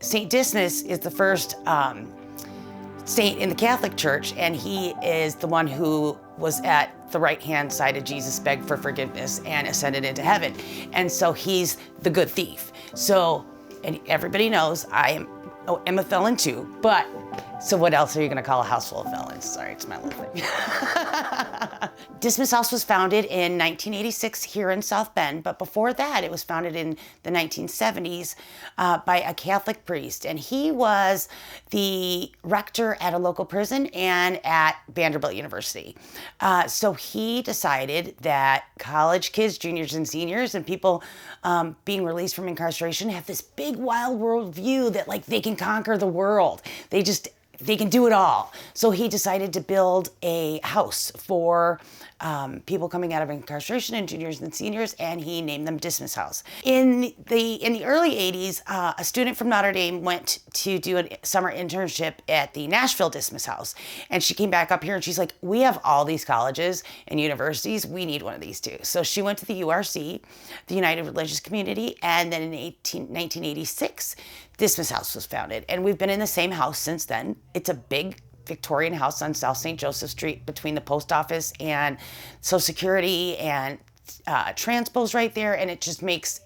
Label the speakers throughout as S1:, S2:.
S1: St. Dismas is the first saint in the Catholic Church, and he is the one who was at the right-hand side of Jesus, begged for forgiveness, and ascended into heaven. And so he's the good thief. So, and everybody knows I'm a felon too, but so what else are you gonna call a house full of felons? Sorry, it's my little thing. Dismas House was founded in 1986 here in South Bend, but before that, it was founded in the 1970s by a Catholic priest, and he was the rector at a local prison and at Vanderbilt University. So he decided that college kids, juniors and seniors, and people being released from incarceration have this big wild world view that like they can conquer the world. They can do it all. So he decided to build a house for people coming out of incarceration and juniors and seniors, and he named them Dismas House. In the early 80s, a student from Notre Dame went to do a summer internship at the Nashville Dismas House, and she came back up here and she's like, we have all these colleges and universities, we need one of these too. So she went to the URC, the United Religious Community, and then in 1986, Dismas House was founded, and we've been in the same house since then. It's a big Victorian house on South St. Joseph Street between the post office and Social Security, and Transpo's right there, and it just makes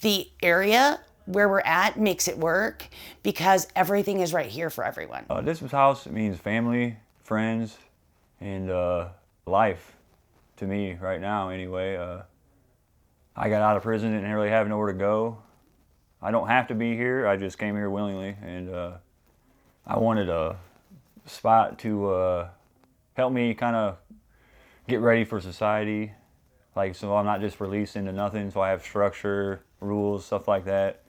S1: the area where we're at makes it work because everything is right here for everyone.
S2: Dismas House means family, friends, and life to me right now anyway. I got out of prison, didn't really have nowhere to go. I don't have to be here, I just came here willingly, and I wanted a spot to help me kind of get ready for society, like so I'm not just released into nothing, so I have structure, rules, stuff like that.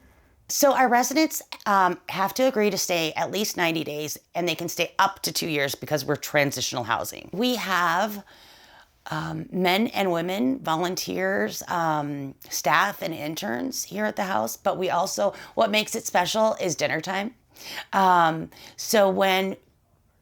S1: So our residents have to agree to stay at least 90 days, and they can stay up to 2 years because we're transitional housing. We have men and women, volunteers, staff and interns here at the house, but we also, what makes it special is dinner time. So when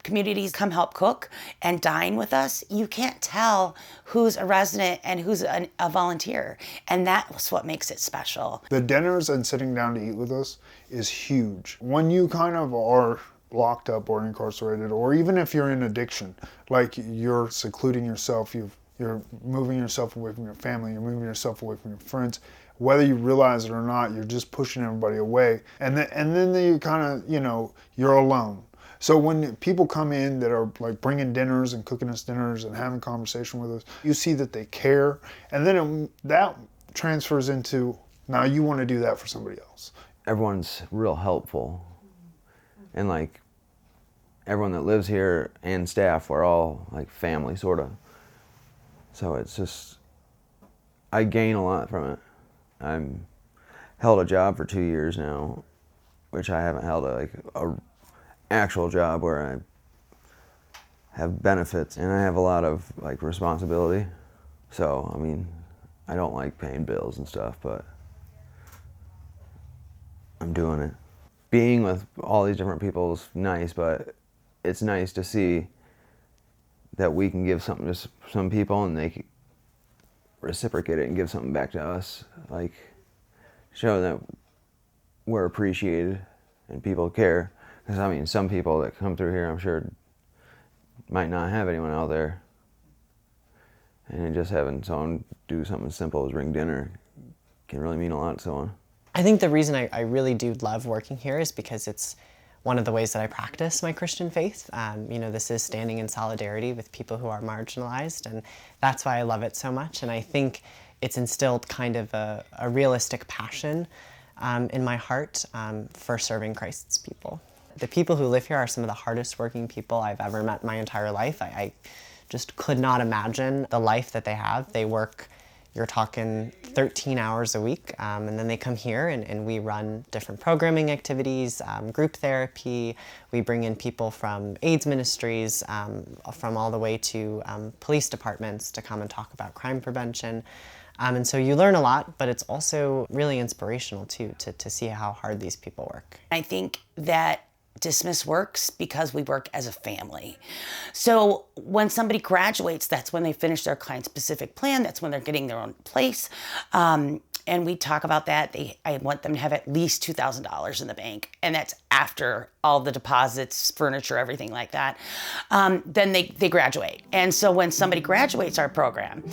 S1: communities come help cook and dine with us, you can't tell who's a resident and who's a volunteer. And that's what makes it special.
S3: The dinners and sitting down to eat with us is huge. When you kind of are locked up or incarcerated, or even if you're in addiction, like you're secluding yourself, you're moving yourself away from your family, you're moving yourself away from your friends, whether you realize it or not, you're just pushing everybody away. And then you kind of, you're alone. So when people come in that are like bringing dinners and cooking us dinners and having conversation with us, you see that they care. And then that transfers into, now you want to do that for somebody else.
S4: Everyone's real helpful. And like everyone that lives here and staff, we're all like family sort of. So it's just, I gain a lot from it. I'm held a job for 2 years now, which I haven't held a actual job where I have benefits and I have a lot of like responsibility. So, I mean, I don't like paying bills and stuff, but I'm doing it. Being with all these different people is nice, but it's nice to see that we can give something to some people and they reciprocate it and give something back to us. Like, show that we're appreciated and people care. Because, I mean, some people that come through here, I'm sure, might not have anyone out there. And just having someone do something simple as bring dinner can really mean a lot to someone.
S5: I think the reason I really do love working here is because it's one of the ways that I practice my Christian faith. This is standing in solidarity with people who are marginalized, and that's why I love it so much. And I think it's instilled kind of a realistic passion in my heart for serving Christ's people. The people who live here are some of the hardest working people I've ever met in my entire life. I just could not imagine the life that they have. They work, you're talking 13 hours a week, and then they come here and we run different programming activities, group therapy. We bring in people from AIDS ministries, from all the way to police departments to come and talk about crime prevention. And so you learn a lot, but it's also really inspirational too, to see how hard these people work.
S1: I think that Dismas works because we work as a family. So when somebody graduates, that's when they finish their client-specific plan. That's when they're getting their own place. And we talk about that. I want them to have at least $2,000 in the bank. And that's after all the deposits, furniture, everything like that. Then they graduate. And so when somebody graduates our program,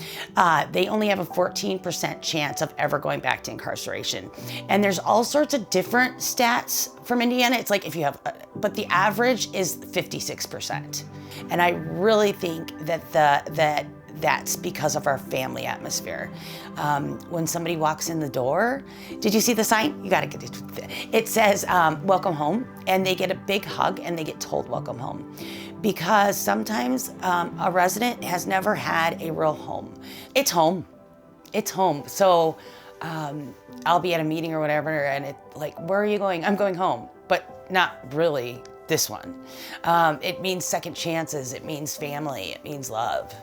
S1: they only have a 14% chance of ever going back to incarceration. And there's all sorts of different stats from Indiana. It's like if you have, but the average is 56%. And I really think that that's because of our family atmosphere. When somebody walks in the door, did you see the sign? You gotta get it. It says, welcome home, and they get a big hug and they get told welcome home. Because sometimes a resident has never had a real home. It's home, it's home. So I'll be at a meeting or whatever and it's like, where are you going? I'm going home, but not really this one. It means second chances, it means family, it means love.